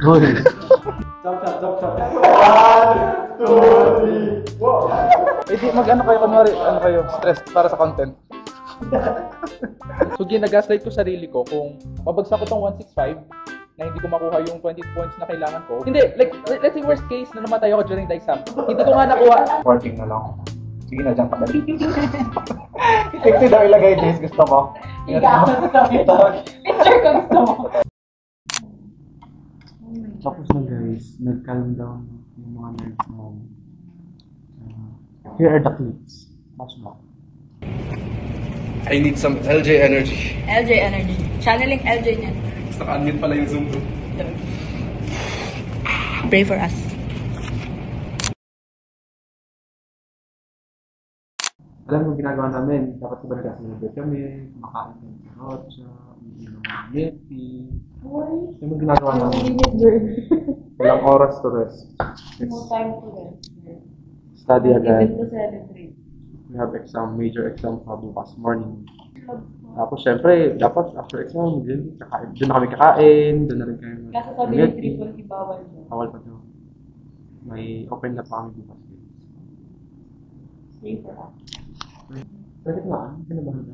Hoy. Jump shot. 1, 2, 3, wow! Eh di mag-ano kayo, kunwari, ano kayo, stress para sa content. So ginagaslight ko sarili ko kung mabagsak ko tong 165 na hindi ko makuha yung 20 points na kailangan ko. Hindi, like, let's say worst case na namatay ako during the exam. Hindi ko nga nakuha. Working na lang. Sige na, dyan pa dali. Sexy daw ilagay, Jace. Gusto mo? Ikaw, picture ko gusto mo. Tapos na guys, nag-calm down yung mga nerves mo. Here are the clips. Watch mo. I need some LJ energy. LJ Energy. Channeling LJ niyan. Naka-unmute pala yung Zoom ko. Pray for us. Alam mo ginagawa namin, dapat ba nag-celebrate kami, kumakain ng carrot siya, umiinom ng milk tea. Yung mga ginagawa namin. Walang oras to rest. No time to rest. Study agad. Even to celebrate. We have exam, major exam bukas morning. Tapos syempre, dapat after exam, doon na kami kakain, doon na rin kayo. Kaso sabi ng triple, ibawal mo. Bawal pa doon. May open na pa kami bukas. Pray for us. Bakit nga? Kinabahan na?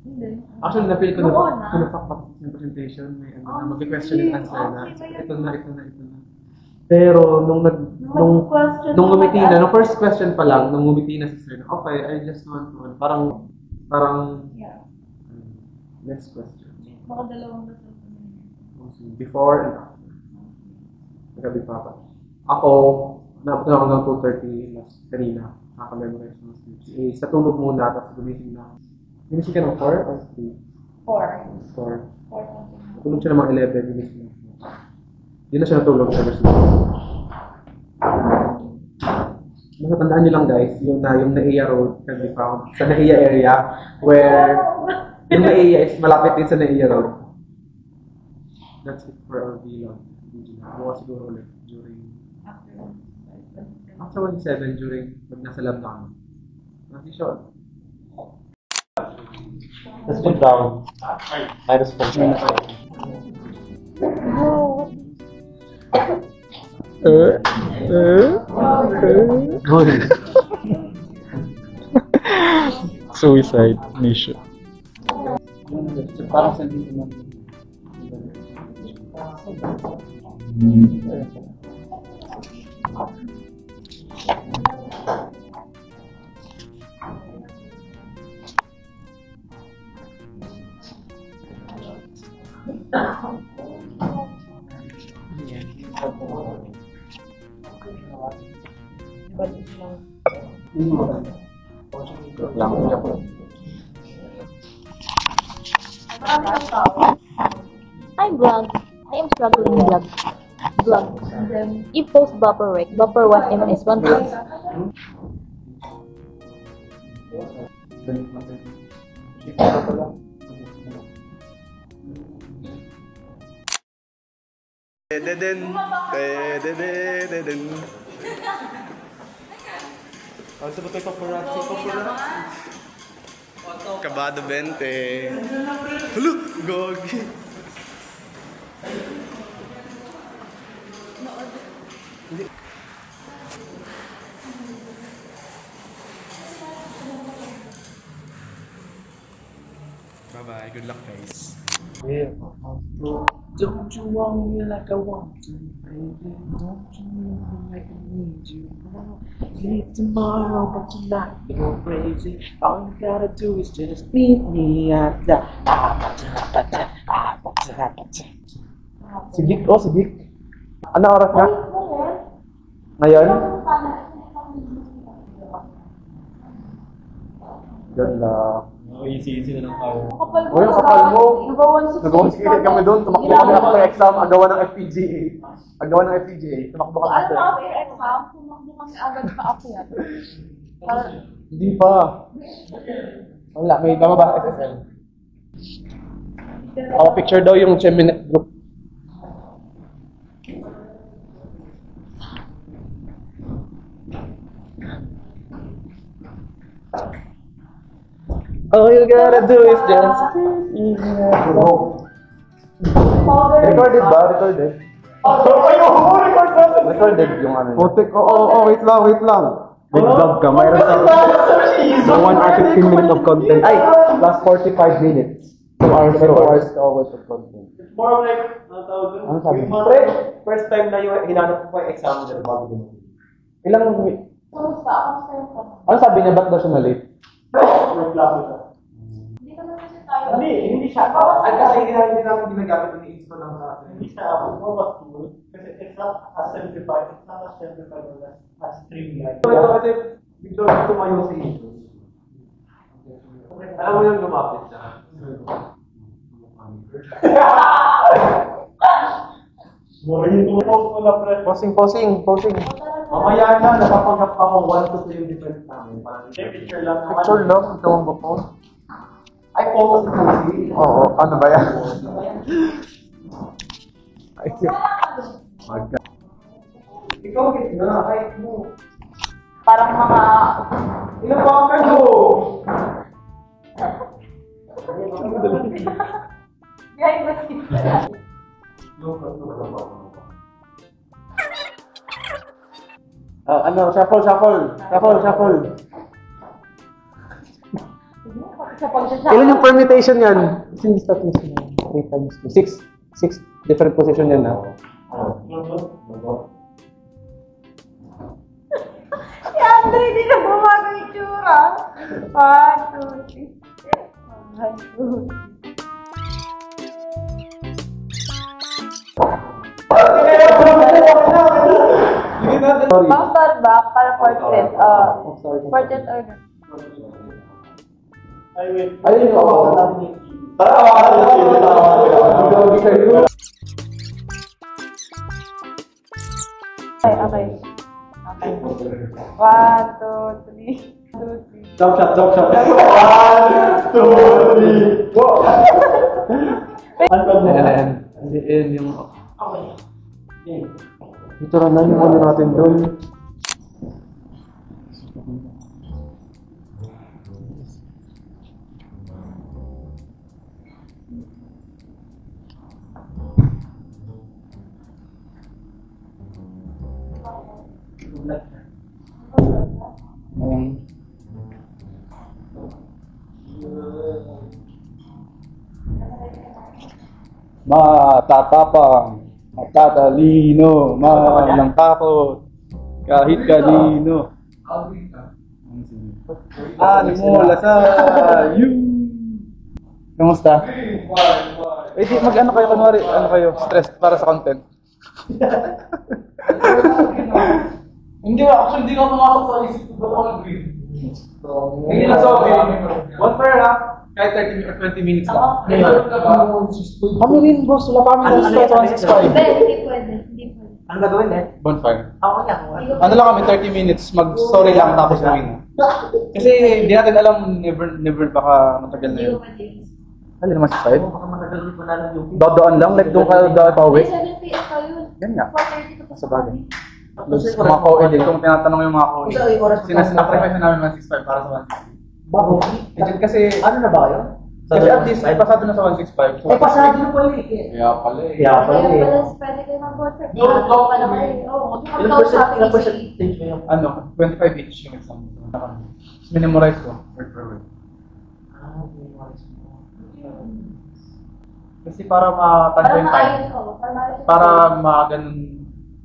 Hindi. Actually, napili ko Oo na pinapakpak yung presentation. May ano na, mag-question and answer na. Ito na. Pero nung ngumiti na, nung first question pa lang, nung ngumiti na si sir, okay, I just want to, parang, Yeah. next question. Baka dalawang basta. Before and after. Nagabi pa pa. Ako, naabot na ako ng 2:30 last kanina. Naka-memorize ng speech. Eh, sa tulog muna, tapos gumising na. Gumising ka ng 4 or 3? 4. 4. Tulog siya ng mga 11, gumising na. Hindi na siya natulog ever since. Tandaan nyo lang guys, yung Naiya Road can be found sa Naiya area where yung Naiya is malapit din sa Naiya Road. That's it for our vlog. Bukas siguro ulit during after 1:7 during pag nasa lab na kami. Not sure. Let's put down. Minus 4. Suicide mission. Parang sentito naman. Hi vlog. I am struggling vlog. You post buffer rec. Buffer 1 ms 1 plus. Ano sa ba paparazzi? Kabado 20. Hello! Gogi! Bye-bye. Good luck, guys. Don't you want me like I want you, baby? Don't you need me like I need you? Leave tomorrow, but tonight you go crazy. All you gotta do is just meet me at the. Sigik, oh sigik. Ano oras na? Ngayon? Ganda. Easy na ng tao. O yung kapal mo. Nagawa sige kami doon. Tumakbo kami after exam. Agawa ng FPGA. Tumakbo kami after exam. Tumakbo kami agad pa ako yan. Hindi pa. Wala. May bababa sa SSL. Ako picture daw yung Gemini group. All you gotta do is just go. Recorded ba? Recorded? Recorded yung ano niya. Putik, wait lang. Big vlog ka, mayroon sa 1 hour 15 minutes of content. Ay, last 45 minutes. 2 hours of content. More of like, Ano sabi? first time na yung hinanap ko yung examiner bago dumating. Ilang, Kamusta? Kamusta yung pag? ano sabi niya, ba't daw siya na-late? May klase siya. Hindi ka naman kasi tayo. Hindi siya. Ay, kasi hindi namin ginagamit yung inspo lang sa atin. Hindi siya robot tool. Kasi it's not as simplified. It's not as simplified or as streamlined. Ito kasi, bigla lang tumayo si Iso. Alam mo yung lumapit siya. Yung tumupost ko na pre. Posing. Mamaya na, nakapanggap ako 1 to 3 yung difference namin. Picture lang naman. Picture lang, ito ang phone. Ay, focus ko si. Oo, ano ba yan? Ay, magka. Ikaw, gitna, kahit mo. Parang mga... Ilang pa ka mo? Behind the scenes. Ano, shuffle. Sa pagsasama. Ilan yung permutation yan? Since natin siya. 3 times 2. 6 different position yan na. Si Andre, hindi na bumago yung tsura. 1, 2, 3. 1, 2, 3. Sorry. Bounce back para portrait. Portrait order. Ay, wait. Ayun yung ako. Okay. 1, 2, 3. 2, 3. Jump shot. 1, 2, 3. Wow! Ayan. Ayan yung... Ito na yung ano natin doon. Ayan. Matatapang, matatalino, malang takot, kahit kanino. Animo sa you. Kamusta? Eh di mag-ano kayo kunwari, ano kayo, stress para sa content. Hindi actually, hindi ko pumasok sa isip ko ako nag-green. Hindi na sabi. One per half, kahit 30 or 20 minutes lang. Meron ka ba? Kami rin, boss. Wala pa kami boss. Hindi pwede. Ano gagawin eh? Bonfire. Ako na. Ano lang kami, 30 minutes, mag-story lang tapos gawin na. Kasi hindi natin alam, never baka matagal na yun. Ano naman si Fide? Baka matagal mo na lang yung Dadaan lang, like doon ka daan pa uwi. 7 p.m. pa yun. Yan nga. 4:30 ka pa Sa bagay. Mga co-ed din, kung tinatanong yung mga co-ed. Sinasacrifice na namin 165 para sa 165. Bakit? Legit kasi, Ano na ba kayo? kasi at least ay pasado na sa 165. So, Pasado na pala eh. Kaya pala eh. Kaya pala eh. Pwede kayo mag-boyfriend. No, Pala kayo. Oo, Ilang percentage mo yung... ano, 25 each yung exam. Minimorize ko, word for word. Kasi para matansya Parang yung maayos time. ko. Para ganun,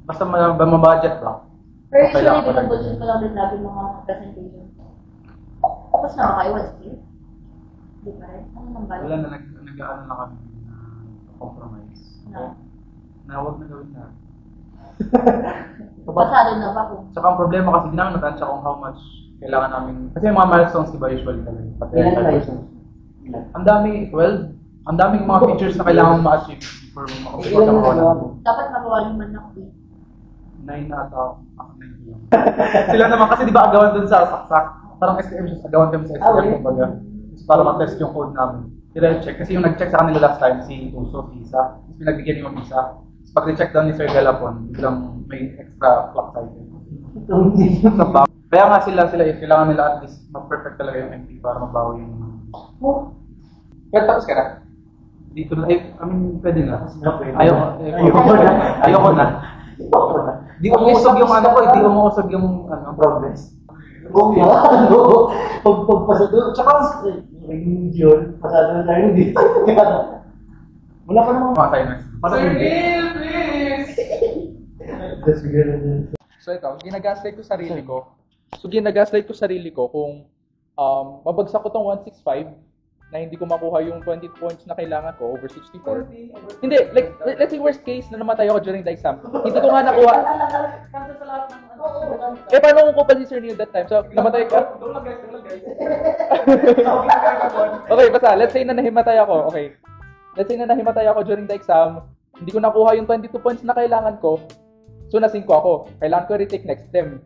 basta mabudget ba? Pero Okay lang, usually, okay lang. binabudget ko lang din lagi mga presentation. Tapos na kayo, what's it? Di pa rin? Ano nang bala? Wala na, nag-ano na kami na compromise. Na huwag na gawin na. Pasado na ba kung? Tsaka ang problema kasi di namin natansya kung how much kailangan namin. Kasi yung mga milestones, di ba, usually talaga. Pati Ilan yung milestones? Ang dami, 12. Ang daming mga features na kailangan ma-achieve before Ilan na nagawa mo? Dapat magawa naman ako eh. 9 na ata ako 9 lang. Sila naman kasi di ba agawan dun sa saksak. Parang STM siya, agawan kami sa STM kumbaga. Para ma-test yung code namin. I-check kasi yung nag-check sa kanila last time si Tuso, si Isa. Tapos pinagbigyan yung Isa. Tapos pag i-check down ni Sir Galapon, biglang may extra clock cycle. Kaya nga sila kailangan nila at least mag-perfect talaga yung MP para mabawi yung... Well, tapos ka na? Dito na, pwede na. Ayoko Ayoko na. Di umuusog yung ano ko, di umuusog yung progress. Oo nga. Pagpasado. Tsaka, yun, pasado na tayo dito. Wala pa naman. Mga assignments. So ito, ginagaslight ko sarili ko. Kung mabagsak ko tong 165 na hindi ko makuha yung 20 points na kailangan ko over 64. Hindi, like, let's say worst case na namatay ako during the exam. Hindi ko nga nakuha. Paano kung kupal si Sir Neil that time? So, namatay ka? Go lang guys. Okay, basta, let's say na nahimatay ako. Okay. Let's say na nahimatay ako during the exam. Hindi ko nakuha yung 22 points na kailangan ko. So, na-5 ako. Kailangan ko retake next sem.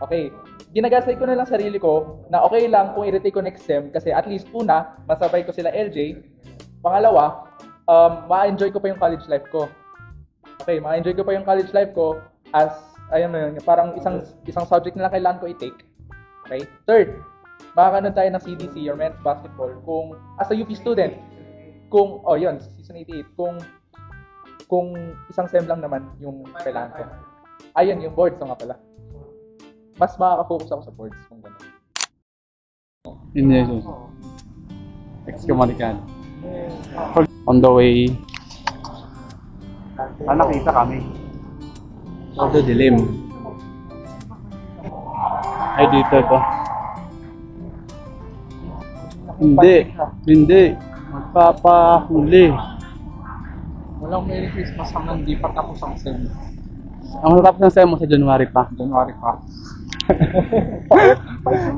Okay. Ginagaslight ko na lang sarili ko na okay lang kung i-retake ko next sem kasi at least una, masabay ko sila LJ. Pangalawa, ma-enjoy ko pa yung college life ko. Okay, ma-enjoy ko pa yung college life ko as, parang isang subject na lang kailangan ko i-take. Okay? Third, makakaroon tayo ng CDC or men's basketball kung as a UP student, season 88, kung isang sem lang naman yung kailangan ko. Ayun, yung boards nga pala. Mas makaka-focus ako sa boards kung gano'n. In Jesus. Excommunicado. On the way. Nakita kami. Sa dilim. Ay, dito ito. Hindi. Magpapahuli. Walang Merry Christmas hanggang di pa tapos ang sem. Ang matapos ng SEM mo sa January pa.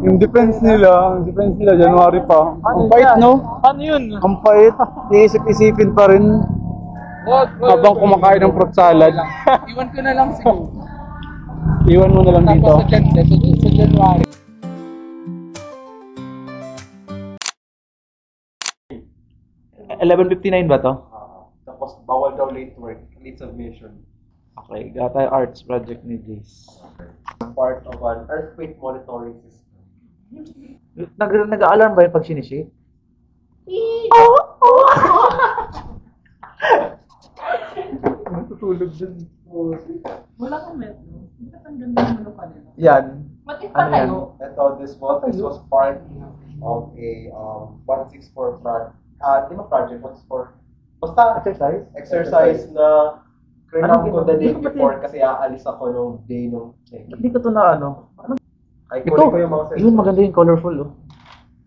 Yung defense nila, January pa. Ang pait, no? Ano yun? Ang pait. Iisip-isipin pa rin. Habang kumakain ng fruit salad. Iwan ko na lang siguro. Iwan mo na lang dito. Tapos sa January. $11.59 ba to? Tapos bawal daw late work, late submission. Okay, got tayo arts project ni Jace. Part of an earthquake monitoring system. Nag-alarm ba yung pag sinishake? Matutulog dun. Wala kang metro. Ba't ang ganda ng ano kanila? Yan. Ba't Ano yan? tayo? Ito, this was part of a 164 project. Di ba project? 164? Basta exercise na kailangan ko the day before kasi aalis ako nung day nung check. Hindi ko to na ano. Ay, kunin ko yung mga sensors. Yun, maganda yung colorful, oh.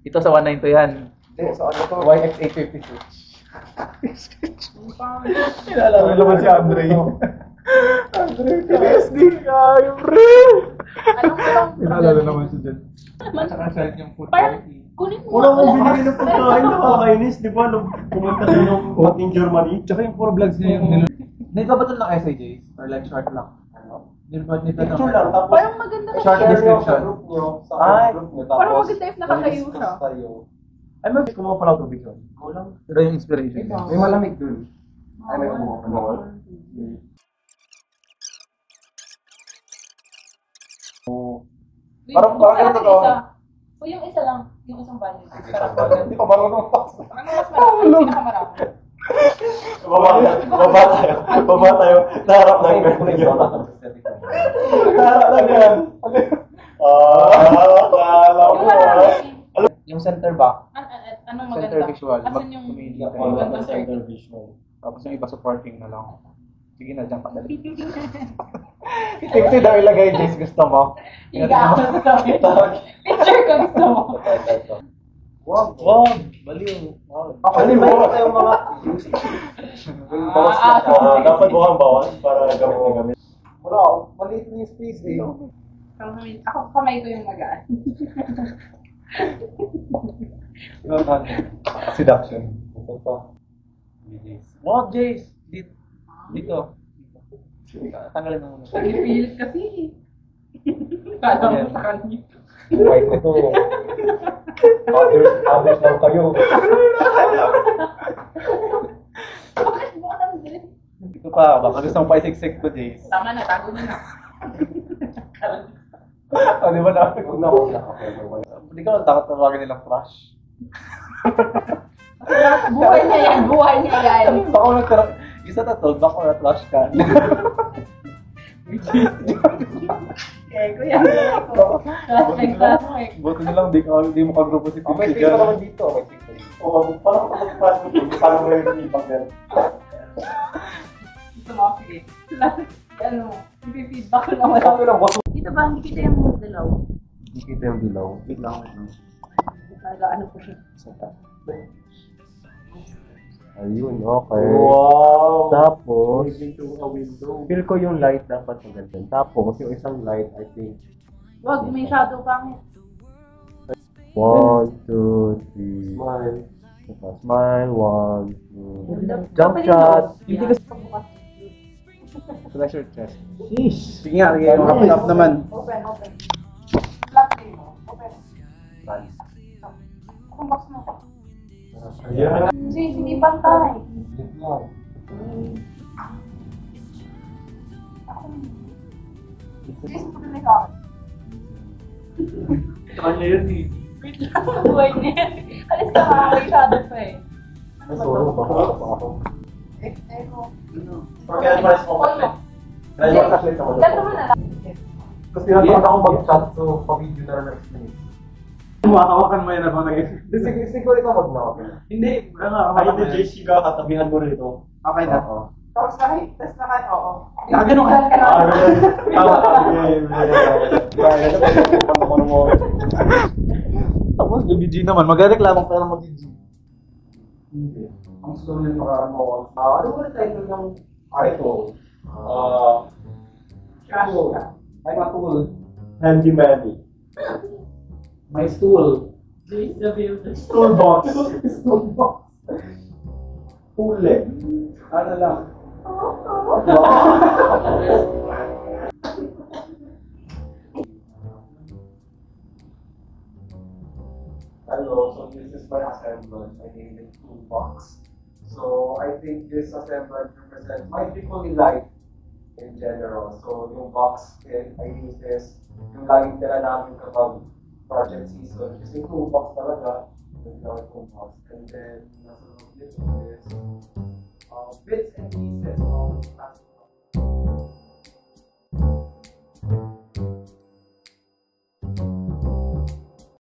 Ito sa 19 to yan. Hindi, so ano to? YX852. Alam naman si Andre. Andre, PSD ka, yung pre! Pinaalala naman siya dyan. Parang, kunin mo. Wala kang binigay ng pagkain, nakakainis, di ba? Nung pumunta sa nung in Germany. Tsaka yung puro vlogs niya yung nagbabatol ng essay, Jace? Or like short lang? Picture lang, tapos Parang maganda na Short siya. description. Group nyo, sa Ay, group nyo, parang tapos maganda if nakatayo siya. discuss tayo. ay mag kumuha pala ito video. Pero yung inspiration niya. May malamig dun. Ay, may kumuha pa naman. Parang ganito to. O yung isa lang, yung isang value. Hindi pa marunong pa. Ano mas marami? Pinakamarami. Baba tayo. Naharap lang yan. Naharap lang yan. Akala Yung mo marami. Yung center back, Anong center maganda? visual, Asan yung magandang center? tapos yung iba supporting na lang. Sige na, dyan padali. Kasi daw ilagay Jace, gusto mo? Higa ako sa picture ko gusto mo. Wag! Baliw! Ano ba tayong mga dapat buhang bawas para gamit na gamit. Wala ako, maliit na yung space eh. Ako kamay ko yung magaan. Seduction. Wag, Jace! Dito. Tanggalin mo muna. Nagipilit kasi. Kala mo sa kanya. White ito. Others lang kayo. Bakit mo alam din? Ito pa, baka gusto mong paisiksik ko, Jace. Tama na, tago mo na. O, di ba na? Huwag na. Hindi ka takot tawagin nilang crush. Buhay niya yan, buhay niya yan. Baka ko nagkaroon. Isa na to, baka na trash can. Kaya ko yan. Classmate. Buti na lang, di mo kagrupo si May Pinky six pa dyan. naman dito. May six pa dito. Oo, parang kapag parang may ibang yan. Gusto mo, sige. Ano, feedback ko naman. Okay lang, wag Dito ba, hindi kita yung dalaw? hindi kita yung dilaw. Wait lang. Talaga, ano po siya? Ayun, okay. Wow! Tapos, Into a window. feel ko yung light dapat maganda. Tapos, yung isang light, I think, Wag, may shadow pangit. 1, 2, 3. Smile. Smile, 1, 2. Jump shot. Hindi kasi Pagbukas. pressure chest. Sheesh! Sige nga, sige, up naman. Open, open. Lock din mo. Open. Kung box mo. Ayan. Hindi pantay. Sis, puto na ka. Kanya yun eh. Wait lang, buhay niya yan. Alis ka mga may shadow pa eh. Nasuro ba ako? Echo. Kaya naman ako. Kaya yung flashlight naman. Ganto mo na lang. Kasi tinatawag ako mag-chat, so pa-video na lang explain. Hawakan mo yan habang Siguro ikaw mag-knock. Hindi, Ay, ito JC ka, katabihan mo rito. Okay na. Oo. Tapos na oo. Nakaganon ka. Tapos yung GG naman, magreklamo ka na mag-GG. Ang gusto nyo makaano. Ano ba yung title ng article? Ay, matul. Handy Manny. My stool. Toolbox. Huli. Ano lang. Hello, so this is my assemblage. I named it Toolbox. So I think this assemblage represents my fully life in general. So yung box, I use this, yung laging tira namin kapag project season. Kasi yung toolbox talaga, yung toolbox. And then, nasa loob nito is